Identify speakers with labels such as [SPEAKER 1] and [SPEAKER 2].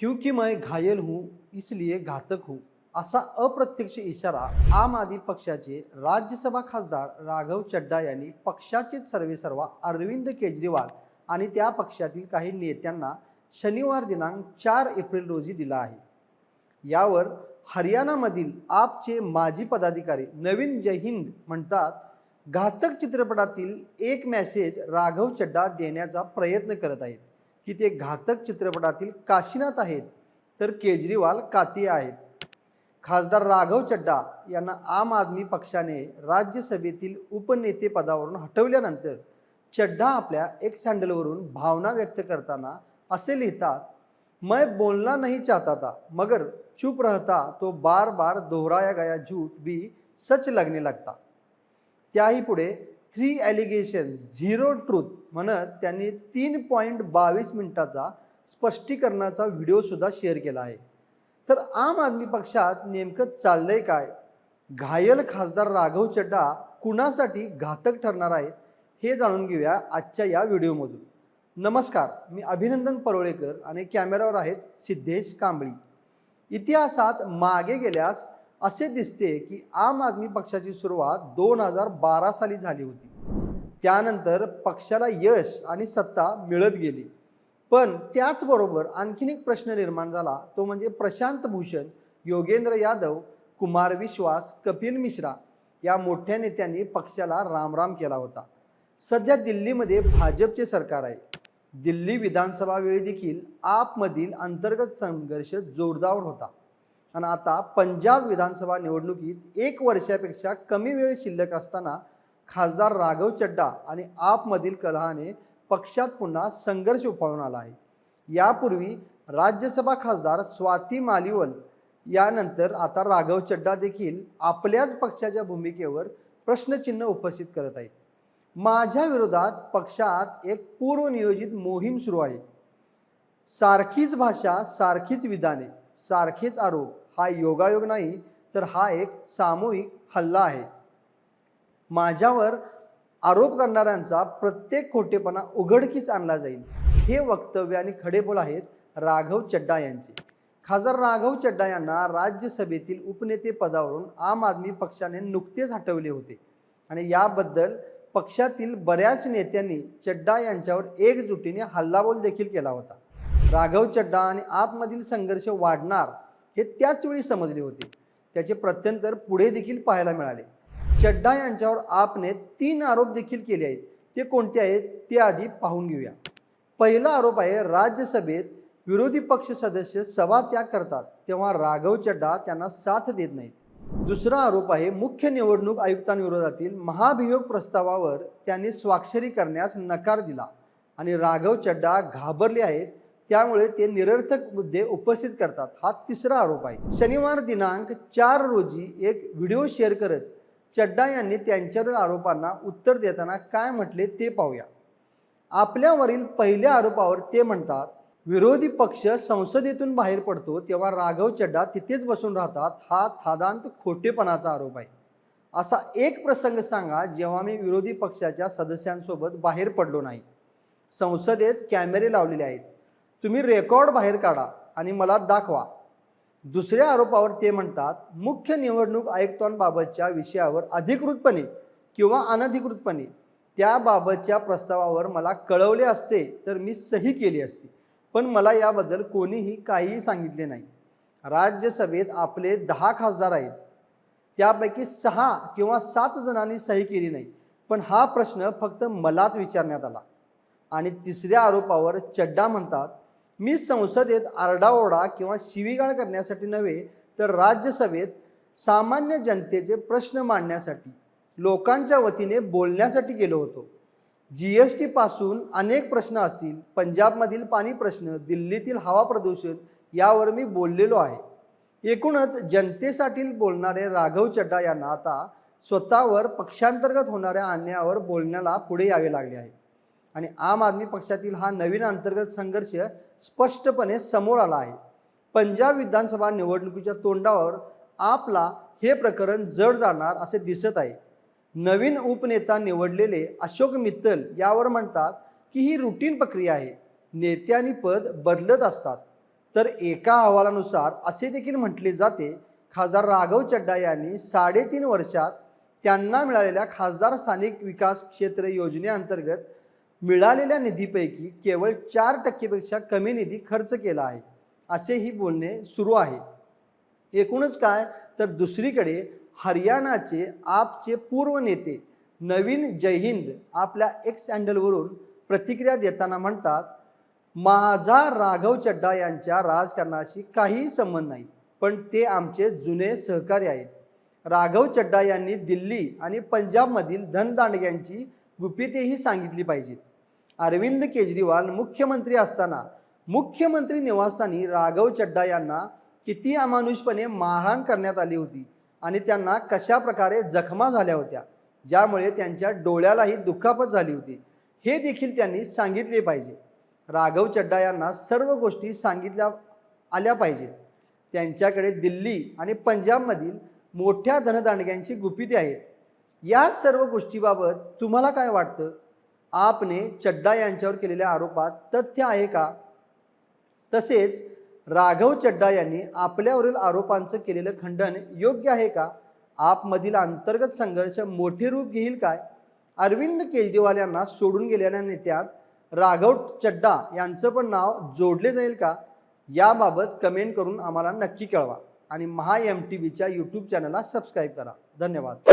[SPEAKER 1] क्योंकि मैं घायल हूं इसलिए घातक हूं असा अप्रत्यक्ष इशारा आम आदमी पक्षाचे राज्यसभा खासदार राघव चड्डा यांनी पक्षाचेच सर्वेसर्वा अरविंद केजरीवाल आणि त्या पक्षातील काही नेत्यांना शनिवार दिनांक 4 एप्रिल रोजी दिला आहे। यावर हरियाणामधील आपचे माजी पदाधिकारी नवीन जयहिंद म्हणतात, घातक चित्रपटातील एक मेसेज राघव चड्डा देण्याचा प्रयत्न करत आहेत की ते घातक चित्रपटातील काशीनाथ आहेत तर केजरीवाल कातिया आहेत। खासदार राघव चड्डा यांना आम आदमी पक्षाने राज्यसभेतील उपनेते पदावरून हटवल्यानंतर चड्डा आपल्या एक्स हँडलवरून भावना व्यक्त करताना असे लिहितात, मैं बोलना नहीं चाहता था मगर चुप रहता तो बार बार दोहराया गया झूठ भी सच लगने लगता। त्याही पुढे 3 ॲलिगेशन्स 0 ट्रूथ म्हणत त्यांनी 3.22 मिनिटाचा स्पष्टीकरणाचा व्हिडिओ सुद्धा शेअर केला आहे। तर आम आदमी पक्षात नेमकं चाललंय काय? घायल खासदार राघव चड्डा कुणासाठी घातक ठरणार आहेत हे जाणून घेऊया आजच्या या व्हिडिओमधून। नमस्कार, मी अभिनंदन परोळेकर आणि कॅमेरावर आहेत सिद्धेश कांबळी। इतिहासात मागे गेल्यास असे दिसते की आम आदमी पक्षाची सुरुवात 2012 साली झाली होती। त्यानंतर पक्षाला यश आणि सत्ता मिळत गेली, पण त्याचबरोबर आणखीन एक प्रश्न निर्माण झाला, तो म्हणजे प्रशांत भूषण, योगेंद्र यादव, कुमार विश्वास, कपिल मिश्रा या मोठ्या नेत्यांनी पक्षाला रामराम केला होता। सध्या दिल्लीमध्ये भाजपचे सरकार आहे। दिल्ली विधानसभा वेळी देखील आपमधील अंतर्गत संघर्ष जोरदार होता आणि आता पंजाब विधानसभा निवडणुकीत 1 वर्षापेक्षा कमी वेळ शिल्लक असताना खासदार राघव चड्डा आणि आपमधील कलहाने पक्षात पुन्हा संघर्ष उफाळून आला आहे। यापूर्वी राज्यसभा खासदार स्वाती मालिवाल यानंतर आता राघव चड्डा देखील आपल्याच पक्षाच्या भूमिकेवर प्रश्नचिन्ह उपस्थित करत आहेत। माझ्या विरोधात पक्षात एक पूर्वनियोजित मोहीम सुरू आहे। सारखीच भाषा, सारखीच विधाने, सारखेच आरोप हा योगायोग नाही, तर हा एक सामूहिक हल्ला आहे। माझ्यावर आरोप करणाऱ्यांचा प्रत्येक खोटेपणा उघडकीस आणला जाईल, हे वक्तव्य आणि खडेबोल आहेत राघव चड्डा यांचे। खासदार राघव चड्डा यांना राज्यसभेतील उपनेते पदावरून आम आदमी पक्षाने नुकतेच हटवले होते आणि याबद्दल पक्षातील बऱ्याच नेत्यांनी चड्डा यांच्यावर एकजुटीने हल्लाबोल देखील केला होता। राघव चड्डा आणि आपमधील संघर्ष वाढणार हे त्याच वेळी समजले होते। त्याचे प्रत्यंतर पुढे देखील पाहायला मिळाले। चड्डा यांच्यावर आपने 3 आरोप देखील केले आहेत। ते कोणते आहेत ते आधी पाहून घेऊया। पहिला आरोप आहे, राज्यसभेत विरोधी पक्ष सदस्य सभात्याग करतात तेव्हा राघव चड्डा त्यांना साथ देत नाहीत। दुसरा आरोप आहे, मुख्य निवडणूक आयुक्तांविरोधातील महाभियोग प्रस्तावावर त्यांनी स्वाक्षरी करण्यास नकार दिला आणि राघव चड्डा घाबरले आहेत, त्यामुळे ते निरर्थक मुद्दे उपस्थित करतात। हा तिसरा आरोप आहे। शनिवार दिनांक 4 रोजी एक व्हिडिओ शेअर करत चड्डा यांनी त्यांच्यावरील आरोपांना उत्तर देताना काय म्हटले ते पाहूया। आपल्यावरील पहिल्या आरोपावर ते म्हणतात, विरोधी पक्ष संसदेतून बाहेर पडतो तेव्हा राघव चड्डा तिथेच बसून राहतात, हा थादांत खोटेपणाचा आरोप आहे। असा एक प्रसंग सांगा जेव्हा मी विरोधी पक्षाच्या सदस्यांसोबत बाहेर पडलो नाही। संसदेत कॅमेरे लावलेले आहेत, तुम्ही रेकॉर्ड बाहेर काढा आणि मला दाखवा। दुसऱ्या आरोपावर ते म्हणतात, मुख्य निवडणूक आयुक्तांबाबतच्या विषयावर अधिकृतपणे किंवा अनधिकृतपणे त्याबाबतच्या प्रस्तावावर मला कळवले असते तर मी सही केली असती, पण मला याबद्दल कोणीही काहीही सांगितले नाही। राज्यसभेत आपले 10 खासदार आहेत, त्यापैकी 6 किंवा 7 जणांनी सही केली नाही, पण हा प्रश्न फक्त मलाच विचारण्यात आला। आणि तिसऱ्या आरोपावर चड्डा म्हणतात, मी संसदेत आरडाओरडा किंवा शिवीगाळ करण्यासाठी नव्हे तर राज्यसभेत सामान्य जनतेचे प्रश्न मांडण्यासाठी, लोकांच्या वतीने बोलण्यासाठी गेलो होतो। GST पासून अनेक प्रश्न असतील, पंजाबमधील पाणी प्रश्न, दिल्लीतील हवा प्रदूषण यावर मी बोललेलो आहे। एकूणच जनतेसाठी बोलणारे राघव चड्डा यांना आता स्वतःवर पक्षांतर्गत होणाऱ्या अन्यायावर बोलण्याला पुढे यावे लागले आहे आणि आम आदमी पक्षातील हा नवीन अंतर्गत संघर्ष स्पष्टपणे समोर आला आहे। पंजाब विधानसभा निवडणुकीच्या तोंडावर आपला हे प्रकरण जड जाणार असे दिसत आहे। नवीन उपनेता निवडलेले अशोक मित्तल यावर म्हणतात की ही रूटीन प्रक्रिया आहे, नेते आणि पद बदलत असतात। तर एका अहवालानुसार असे देखील म्हटले जाते, खासदार राघव चड्डा यांनी 3.5 वर्षात त्यांना मिळालेल्या खासदार स्थानिक विकास क्षेत्र योजनेअंतर्गत मिळालेल्या निधीपैकी केवळ 4% पेक्षा कमी निधी खर्च केला आहे, असेही बोलणे सुरू आहे. एकूणच काय तर दुसरीकडे हरियाणाचे आपचे पूर्व नेते नवीन जयहिंद आपल्या एक्स हँडलवरून प्रतिक्रिया देताना म्हणतात, माझा राघव चड्डा यांच्या राजकारणाशी काहीही संबंध नाही, पण ते आमचे जुने सहकारी आहेत. राघव चड्डा यांनी दिल्ली आणि पंजाबमधील धनदांडग्यांची गुपितेही सांगितली पाहिजेत. अरविंद केजरीवाल मुख्यमंत्री असताना मुख्यमंत्री निवासस्थानी राघव चड्डा यांना किती अमानुषपणे मारहाण करण्यात आली होती आणि त्यांना कशा प्रकारे जखमा झाल्या होत्या, ज्यामुळे त्यांच्या डोळ्यालाही दुखापत झाली होती, हे देखील त्यांनी सांगितले पाहिजे. राघव चड्डा यांना सर्व गोष्टी सांगितल्या आल्या पाहिजेत. त्यांच्याकडे दिल्ली आणि पंजाबमधील मोठ्या धनदांडग्यांची गुपिते आहेत. या सर्व गोष्टीबाबत तुम्हाला काय वाटतं? आपने चड्डा यांच्यावर केलेल्या आरोपात तथ्य आहे का? तसेच राघव चड्डा यांनी आपल्यावरील आरोपांचं केलेलं खंडन योग्य आहे का? आपमधील अंतर्गत संघर्ष मोठे रूप घेईल काय? अरविंद केजरीवाल यांना सोडून गेलेल्या नेत्यात राघव चड्डा यांचं पण नाव जोडले जाईल का? याबाबत कमेंट करून आम्हाला नक्की कळवा आणि महा MTVच्या यूट्यूब चॅनलला सबस्क्राईब करा. धन्यवाद.